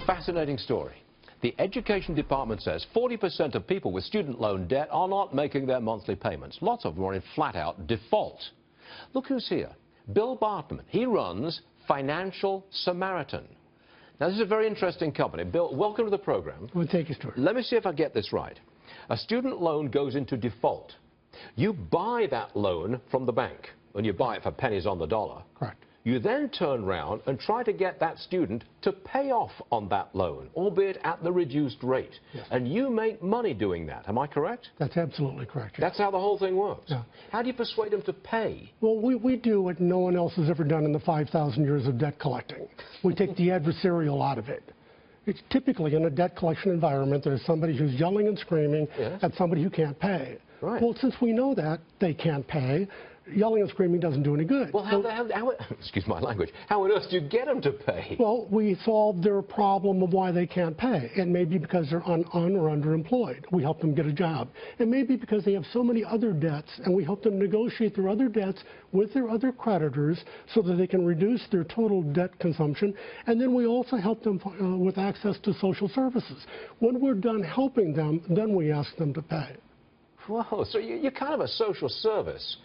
Fascinating story. The Education Department says 40% of people with student loan debt are not making their monthly payments. Lots of them are in flat-out default. Look who's here. Bill Bartman. He runs Financial Samaritan. Now, this is a very interesting company. Bill, welcome to the program. Well, thank you, Stuart. Let me see if I get this right. A student loan goes into default. You buy that loan from the bank, and you buy it for pennies on the dollar. Correct. You then turn around and try to get that student to pay off on that loan, albeit at the reduced rate. Yes. And you make money doing that. Am I correct? That's absolutely correct. Yes. That's how the whole thing works. Yeah. How do you persuade them to pay? Well, we do what no one else has ever done in the 5,000 years of debt collecting. We take the adversarial out of it. It's typically in a debt collection environment, there's somebody who's yelling and screaming at somebody who can't pay. Right. Well, since we know that they can't pay, yelling and screaming doesn't do any good. Well, excuse my language, how on earth do you get them to pay? Well, we solve their problem of why they can't pay. It may be because they're un or underemployed. We help them get a job. It may be because they have so many other debts, and we help them negotiate their other debts with their other creditors so that they can reduce their total debt consumption. And then we also help them with access to social services. When we're done helping them, then we ask them to pay. Whoa, so you're kind of a social service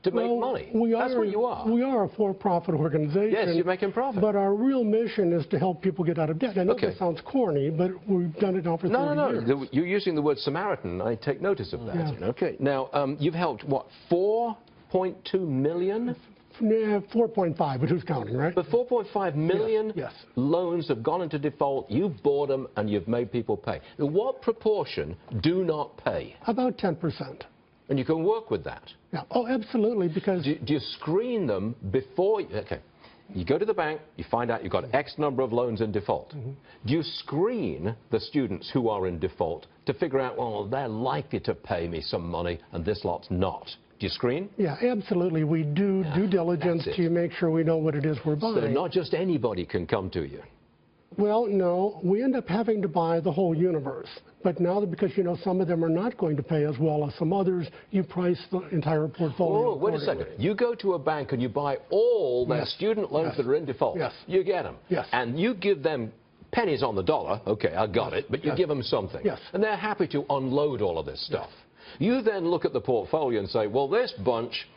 to make money. That's what you are. We are a for-profit organization. Yes, you're making profit. But our real mission is to help people get out of debt. I know that sounds corny, but we've done it now for 30 years. You're using the word Samaritan. I take notice of that. Yeah. Okay. Now, you've helped, what, 4.2 million? Yeah, 4.5, but who's counting, right? But 4.5 million yes. loans have gone into default. You've bought them, and you've made people pay. Now, what proportion do not pay? About 10%. And you can work with that? Yeah. Oh, absolutely, because... Do you screen them before... Okay. You go to the bank, you find out you've got X number of loans in default. Do you screen the students who are in default to figure out, well, they're likely to pay me some money, and this lot's not? Do you screen? Yeah, absolutely. We do due diligence to make sure we know what it is we're buying. So not just anybody can come to you? Well, no. We end up having to buy the whole universe. But now, because, you know, some of them are not going to pay as well as some others, you price the entire portfolio. Oh, wait a second. You go to a bank and you buy all their student loans that are in default. Yes. You get them. Yes. And you give them pennies on the dollar. Okay, I got it. But you give them something. Yes. And they're happy to unload all of this stuff. You then look at the portfolio and say, well, this bunch,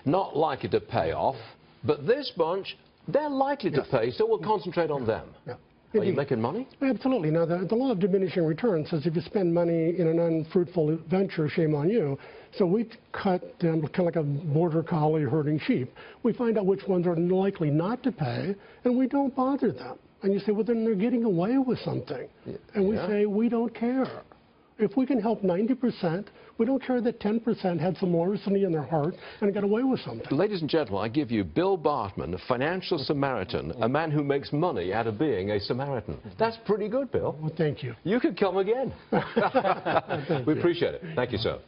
not likely to pay off, but this bunch, they're likely to pay, so we'll concentrate on them. Yeah. Are you making money? Absolutely. Now, the law of diminishing returns says if you spend money in an unfruitful venture, shame on you. So we cut them kind of like a border collie herding sheep. We find out which ones are likely not to pay, and we don't bother them. And you say, well, then they're getting away with something. And we say, we don't care. If we can help 90%, we don't care that 10% had some larceny in their heart and got away with something. Ladies and gentlemen, I give you Bill Bartman, a financial Samaritan, a man who makes money out of being a Samaritan. That's pretty good, Bill. Well, thank you. You could come again. We appreciate it. Thank you, sir.